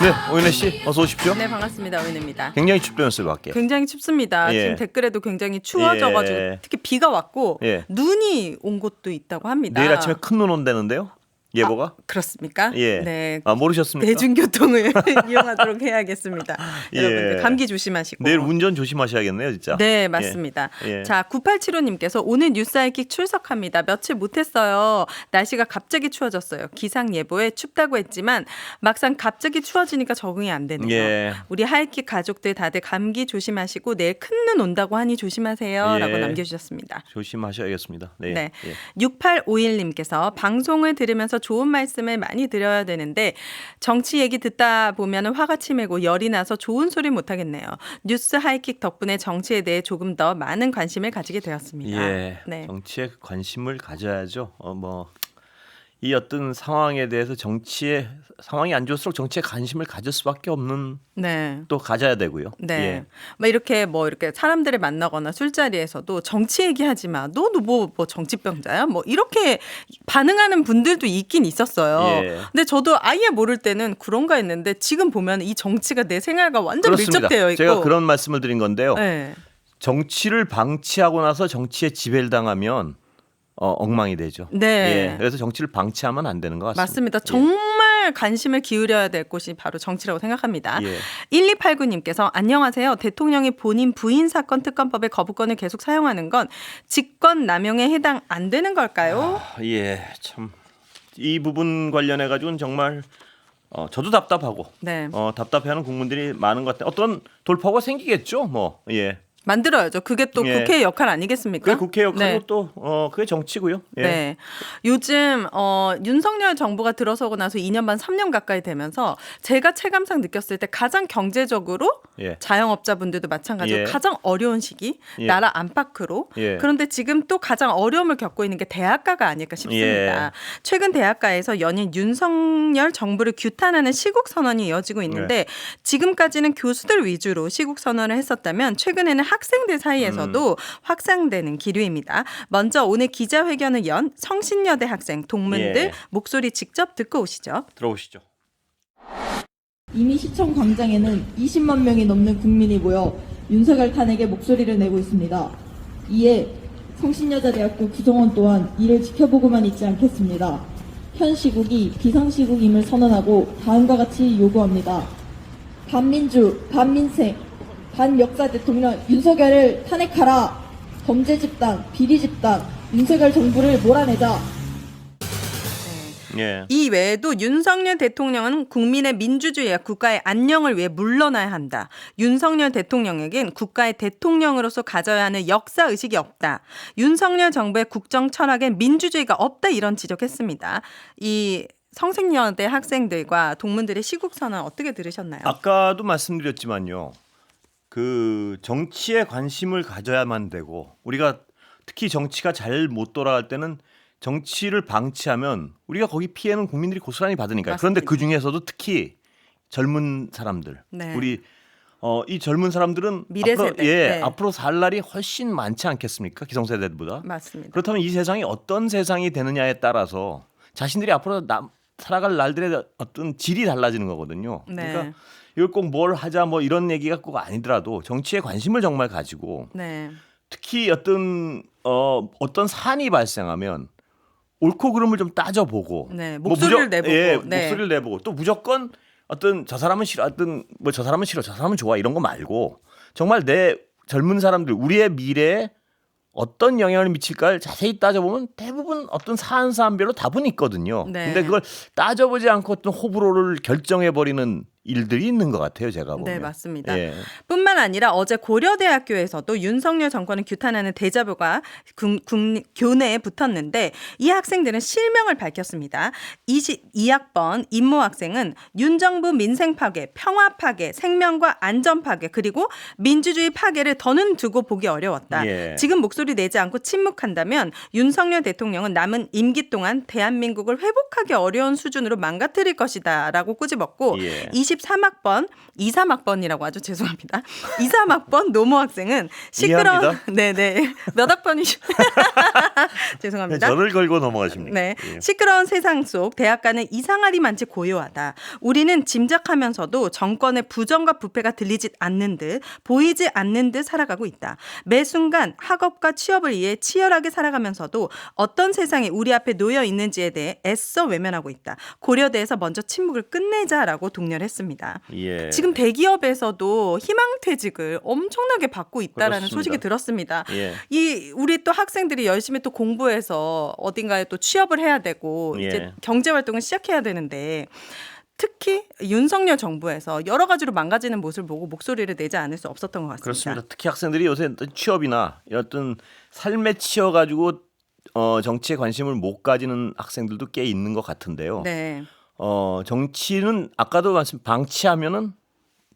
네, 오윤혜 씨 어서 오십시오. 네, 반갑습니다. 오윤혜입니다. 굉장히 춥다면서요, 밖에. 굉장히 춥습니다. 예. 지금 댓글에도 굉장히 추워져가지고 예. 특히 비가 왔고 예. 눈이 온 곳도 있다고 합니다. 내일 아침에 큰 눈 온다는데요? 예보가? 그렇습니까? 예. 네. 아, 모르셨습니까? 대중교통을 이용하도록 해야겠습니다. 예. 여러분들 감기 조심하시고. 내일 운전 조심하셔야겠네요, 진짜. 네, 맞습니다. 예. 자, 9875님께서 오늘 뉴스하이킥 출석합니다. 며칠 못했어요. 날씨가 갑자기 추워졌어요. 기상 예보에 춥다고 했지만 막상 갑자기 추워지니까 적응이 안 되네요. 예. 우리 하이킥 가족들 다들 감기 조심하시고 내일 큰 눈 온다고 하니 조심하세요. 예. 라고 남겨주셨습니다. 조심하셔야겠습니다. 네. 네. 예. 6851님께서 방송을 들으면서 좋은 말씀을 많이 드려야 되는데 정치 얘기 듣다 보면 화가 치밀고 열이 나서 좋은 소리 못 하겠네요. 뉴스 하이킥 덕분에 정치에 대해 조금 더 많은 관심을 가지게 되었습니다. 예. 네. 정치에 관심을 가져야죠. 이 어떤 상황에 대해서 정치에 상황이 안 좋을수록 정치에 관심을 가질 수밖에 없는 네. 또 가져야 되고요. 네. 예. 이렇게 사람들을 만나거나 술자리에서도 정치 얘기하지 마. 너도 뭐 정치병자야? 뭐 이렇게 반응하는 분들도 있긴 있었어요. 예. 근데 저도 아예 모를 때는 그런가 했는데 지금 보면 이 정치가 내 생활과 완전 그렇습니다. 밀접되어 있고. 제가 그런 말씀을 드린 건데요. 네. 정치를 방치하고 나서 정치에 지배를 당하면 엉망이 되죠. 네. 예, 그래서 정치를 방치하면 안 되는 것 같습니다. 맞습니다. 정말 관심을 기울여야 될 곳이 바로 정치라고 생각합니다. 예. 1289님께서 안녕하세요. 대통령이 본인 부인 사건 특검법의 거부권을 계속 사용하는 건 직권 남용에 해당 안 되는 걸까요? 예, 참 이 부분 관련해 가지고는 정말 저도 답답하고 네. 답답해하는 국민들이 많은 것 같아요. 어떤 돌파구가 생기겠죠, 뭐. 예. 만들어야죠. 그게 또 예. 국회의 역할 아니겠습니까? 그게 국회 역할이고 네. 또 그게 정치고요. 예. 네. 요즘 윤석열 정부가 들어서고 나서 2년 반 3년 가까이 되면서 제가 체감상 느꼈을 때 가장 경제적으로 예. 자영업자분들도 마찬가지로 예. 가장 어려운 시기 예. 나라 안팎으로 예. 그런데 지금 또 가장 어려움을 겪고 있는 게 대학가가 아닐까 싶습니다. 예. 최근 대학가에서 연일 윤석열 정부를 규탄하는 시국 선언이 이어지고 있는데 지금까지는 교수들 위주로 시국 선언을 했었다면 최근에는 학생들 사이에서도 확산되는 기류입니다. 먼저 오늘 기자회견을 연 성신여대 학생 동문들 예. 목소리 직접 듣고 오시죠. 들어오시죠. 이미 시청 광장에는 20만 명이 넘는 국민이 모여 윤석열 탄핵에 목소리를 내고 있습니다. 이에 성신여자대학교 구성원 또한 이를 지켜보고만 있지 않겠습니다. 현 시국이 비상시국임을 선언하고 다음과 같이 요구합니다. 반민주, 반민생, 반역사 대통령 윤석열을 탄핵하라. 범죄 집단, 비리 집단, 윤석열 정부를 몰아내자. 예. 이 외에도 윤석열 대통령은 국민의 민주주의와 국가의 안녕을 위해 물러나야 한다. 윤석열 대통령에겐 국가의 대통령으로서 가져야 하는 역사의식이 없다. 윤석열 정부의 국정 철학엔 민주주의가 없다. 이런 지적했습니다. 이 성생여대 학생들과 동문들의 시국선언 어떻게 들으셨나요? 아까도 말씀드렸지만요. 그 정치에 관심을 가져야만 되고 우리가 특히 정치가 잘 못 돌아갈 때는 정치를 방치하면 우리가 거기 피해는 국민들이 고스란히 받으니까요. 그런데 맞습니다. 그 중에서도 특히 젊은 사람들, 네. 우리 이 젊은 사람들은 미래 앞으로, 세대. 예, 네. 앞으로 살 날이 훨씬 많지 않겠습니까? 기성세대보다. 맞습니다. 그렇다면 이 세상이 어떤 세상이 되느냐에 따라서 자신들이 앞으로 살아갈 날들의 어떤 질이 달라지는 거거든요. 네. 그러니까 이걸 꼭 뭘 하자 뭐 이런 얘기가 꼭 아니더라도 정치에 관심을 정말 가지고 네. 특히 어떤 사안이 발생하면 옳고 그름을 좀 따져보고 네, 목소리를 내보고. 예, 네. 목소리를 내보고 또 무조건 저 사람은 싫어, 저 사람은 싫어, 저 사람은 좋아 이런 거 말고 정말 내 젊은 사람들 우리의 미래에 어떤 영향을 미칠까를 자세히 따져보면 대부분 어떤 사안별로 답은 있거든요. 네. 근데 그걸 따져보지 않고 어떤 호불호를 결정해버리는 일들이 있는 것 같아요. 제가 보면. 네, 맞습니다. 예. 뿐만 아니라 어제 고려대학교에서도 윤석열 정권을 규탄하는 대자보가 교내에 붙었는데 이 학생들은 실명을 밝혔습니다. 22학번 임모 학생은 윤 정부 민생 파괴, 평화 파괴, 생명과 안전 파괴 그리고 민주주의 파괴를 더는 두고 보기 어려웠다. 예. 지금 목소리 내지 않고 침묵한다면 윤석열 대통령은 남은 임기 동안 대한민국을 회복하기 어려운 수준으로 망가뜨릴 것이다 라고 꼬집었고 예. 23학번 23학번이라고 하죠. 죄송합니다. 23학번 노모 학생은 시끄러운 이해합니다. 네네 몇 학번이죠? 죄송합니다. 저를 걸고 넘어가십니까? 네. 예. 시끄러운 세상 속 대학가는 이상하리 많지 고요하다. 우리는 짐작하면서도 정권의 부정과 부패가 들리지 않는 듯 보이지 않는 듯 살아가고 있다. 매 순간 학업과 취업을 위해 치열하게 살아가면서도 어떤 세상이 우리 앞에 놓여 있는지에 대해 애써 외면하고 있다. 고려대에서 먼저 침묵을 끝내자라고 독려했습니다. 예. 지금 대기업에서도 희망퇴직을 엄청나게 받고 있다라는 그렇습니다. 소식이 들었습니다. 예. 이 우리 또 학생들이 열심히 또 공부해서 어딘가에 또 취업을 해야 되고 예. 이제 경제 활동을 시작해야 되는데 특히 윤석열 정부에서 여러 가지로 망가지는 모습을 보고 목소리를 내지 않을 수 없었던 것 같습니다. 그렇습니다. 특히 학생들이 요새 어떤 취업이나 이런 어떤 삶에 치여 가지고 정치에 관심을 못 가지는 학생들도 꽤 있는 것 같은데요. 네. 정치는 아까도 말씀 방치하면은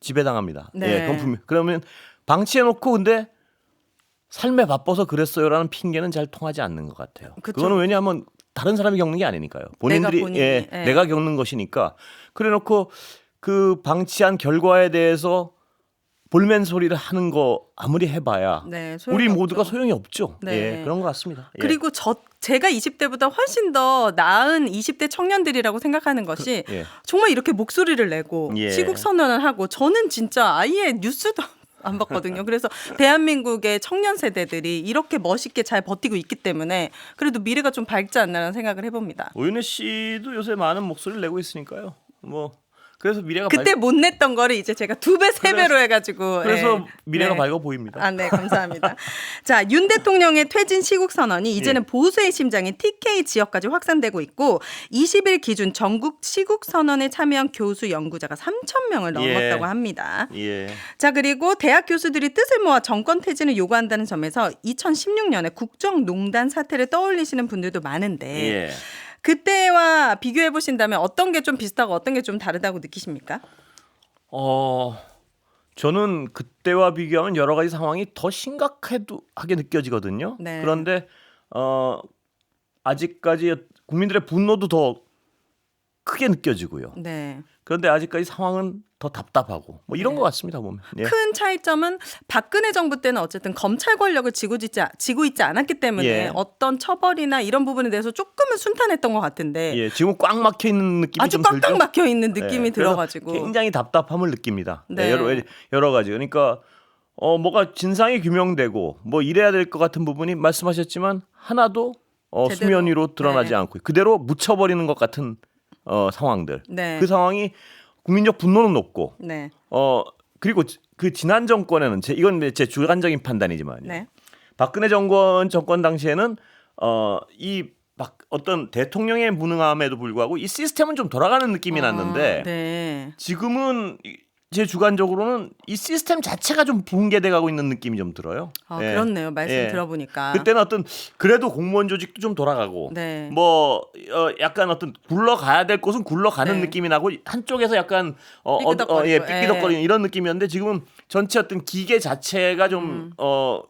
지배당합니다. 네. 예, 그건 분명. 그러면 방치해놓고 근데 삶에 바빠서 그랬어요라는 핑계는 잘 통하지 않는 것 같아요. 그쵸. 그거는 왜냐하면 다른 사람이 겪는 게 아니니까요. 본인들이 본인이, 예, 예. 내가 겪는 것이니까. 그래놓고 그 방치한 결과에 대해서 볼멘 소리를 하는 거 아무리 해봐야 네, 소용이 우리 없죠. 모두가 소용이 없죠. 네. 예, 그런 것 같습니다. 예. 그리고 제가 20대보다 훨씬 더 나은 20대 청년들이라고 생각하는 것이 예. 정말 이렇게 목소리를 내고 예. 시국 선언을 하고 저는 진짜 아예 뉴스도 안 봤거든요. 그래서 대한민국의 청년 세대들이 이렇게 멋있게 잘 버티고 있기 때문에 그래도 미래가 좀 밝지 않나라는 생각을 해봅니다. 오윤혜 씨도 요새 많은 목소리를 내고 있으니까요. 뭐 그래서 미래가 그때 못 냈던 거를 이제 제가 2배, 3배로 해가지고 그래서 예. 미래가 네. 밝아 보입니다. 아, 네, 감사합니다. 자, 윤 대통령의 퇴진 시국 선언이 이제는 예. 보수의 심장인 TK 지역까지 확산되고 있고 20일 기준 전국 시국 선언에 참여한 교수 연구자가 3,000명을 넘었다고 예. 합니다. 예. 자, 그리고 대학 교수들이 뜻을 모아 정권 퇴진을 요구한다는 점에서 2016년에 국정농단 사태를 떠올리시는 분들도 많은데 예. 그때와 비교해 보신다면 어떤 게 좀 비슷하고 어떤 게 좀 다르다고 느끼십니까? 저는 그때와 비교하면 여러 가지 상황이 더 심각하게 느껴지거든요. 네. 그런데 아직까지 국민들의 분노도 더 크게 느껴지고요. 네. 그런데 아직까지 상황은 더 답답하고 뭐 이런 네. 것 같습니다 보면. 예. 큰 차이점은 박근혜 정부 때는 어쨌든 검찰 권력을 지고 있지 않았기 때문에 예. 어떤 처벌이나 이런 부분에 대해서 조금은 순탄했던 것 같은데 예, 지금 꽉 막혀 있는 느낌이 아주 좀 꽉꽉 들죠. 막혀 있는 느낌이 예, 그래서 들어가지고 굉장히 답답함을 느낍니다. 네. 여러 가지. 그러니까 뭐가 진상이 규명되고 뭐 이래야 될 것 같은 부분이 말씀하셨지만 하나도 제대로, 수면 위로 드러나지 네. 않고 그대로 묻혀버리는 것 같은 상황들. 네. 그 상황이 국민적 분노는 높고 네. 그리고 그 지난 정권에는 이건 제 주관적인 판단이지만요. 네. 박근혜 정권 당시에는 어떤 대통령의 무능함에도 불구하고 이 시스템은 좀 돌아가는 느낌이 났는데 네. 지금은 제 주관적으로는 이 시스템 자체가 좀 붕괴돼 가고 있는 느낌이 좀 들어요. 예. 그렇네요. 말씀 예. 들어보니까. 그때는 어떤 그래도 공무원 조직도 좀 돌아가고 네. 약간 어떤 굴러가야 될 곳은 굴러가는 네. 느낌이 나고 한쪽에서 약간 삐끗덕거리고, 삐끗덕거리는 이런 느낌이었는데 지금은 전체 어떤 기계 자체가 좀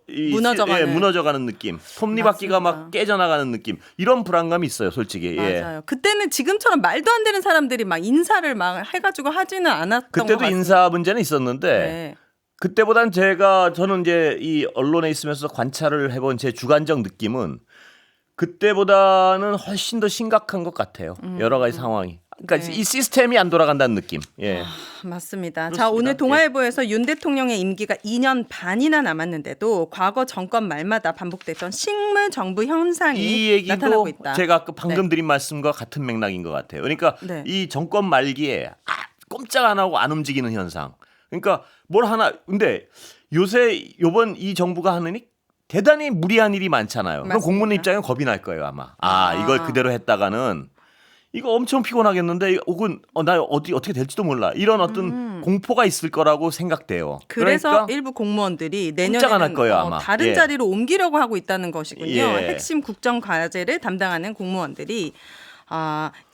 무너져가는. 무너져가는 느낌, 톱니바퀴가 맞습니다. 막 깨져나가는 느낌 이런 불안감이 있어요, 솔직히. 예. 맞아요. 그때는 지금처럼 말도 안 되는 사람들이 막 인사를 막 해가지고 하지는 않았던 것 그때도 같습니다. 인사 문제는 있었는데 네. 그때보단 저는 이제 이 언론에 있으면서 관찰을 해본 제 주관적 느낌은 그때보다는 훨씬 더 심각한 것 같아요. 여러 가지 상황이. 그러니까 네. 이 시스템이 안 돌아간다는 느낌. 예. 맞습니다. 그렇습니다. 자, 오늘 동아일보에서 윤 대통령의 임기가 2년 반이나 남았는데도 과거 정권 말마다 반복됐던 식물 정부 현상이 이 나타나고 얘기도 있다. 제가 아까 방금 드린 말씀과 같은 맥락인 것 같아요. 그러니까 네. 이 정권 말기에 꼼짝 안 하고 안 움직이는 현상. 그러니까 뭘 하나 근데 요새 요번 이 정부가 하느니 대단히 무리한 일이 많잖아요. 그럼 맞습니다. 공무원 입장에 겁이 날 거예요 아마. 아. 이걸 그대로 했다가는 이거 엄청 피곤하겠는데 혹은 나 어떻게 될지도 몰라 이런 어떤 공포가 있을 거라고 생각돼요. 그래서 그러니까 일부 공무원들이 꼼짝 안할 내년에는 거예요, 아마. 다른 예. 자리로 옮기려고 하고 있다는 것이군요. 예. 핵심 국정 과제를 담당하는 공무원들이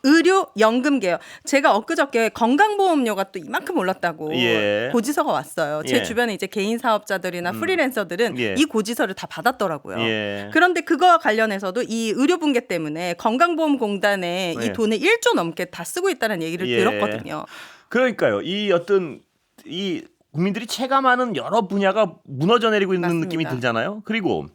의료 연금 개혁. 제가 엊그저께 건강보험료가 또 이만큼 올랐다고 예. 고지서가 왔어요. 제 예. 주변에 이제 개인 사업자들이나 프리랜서들은 예. 이 고지서를 다 받았더라고요. 예. 그런데 그거와 관련해서도 이 의료 붕괴 때문에 건강보험공단에 예. 이 돈을 1조 넘게 다 쓰고 있다는 얘기를 예. 들었거든요. 그러니까요. 이 어떤 이 국민들이 체감하는 여러 분야가 무너져 내리고 있는 맞습니다. 느낌이 들잖아요. 그리고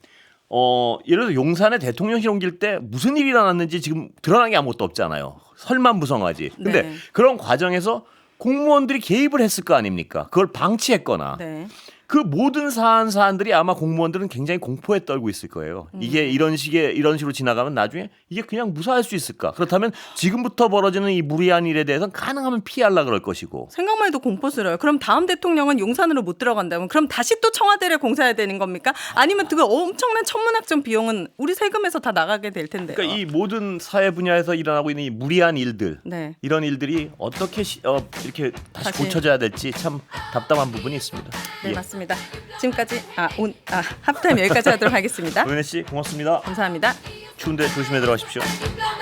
예를 들어 용산에 대통령실 옮길 때 무슨 일이 일어났는지 지금 드러난 게 아무것도 없잖아요. 설만무성하지. 근데 네. 그런 과정에서 공무원들이 개입을 했을 거 아닙니까? 그걸 방치했거나 네. 그 모든 사안들이 아마 공무원들은 굉장히 공포에 떨고 있을 거예요. 이게 이런 식으로 지나가면 나중에 이게 그냥 무사할 수 있을까? 그렇다면 지금부터 벌어지는 이 무리한 일에 대해서는 가능하면 피하려 그럴 것이고. 생각만 해도 공포스러워요. 그럼 다음 대통령은 용산으로 못 들어간다면 그럼 다시 또 청와대를 공사해야 되는 겁니까? 아니면 그 엄청난 천문학적 비용은 우리 세금에서 다 나가게 될 텐데요. 그러니까 이 모든 사회 분야에서 일어나고 있는 이 무리한 일들, 네. 이런 일들이 어떻게 이렇게 다시 다시. 고쳐져야 될지 참 답답한 부분이 있습니다. 네, 예. 맞습니다. 지금까지 하프타임 여기까지 하도록 하겠습니다. 노현애 씨 고맙습니다. 감사합니다. 추운데 조심해 들어가십시오. Blah, blah,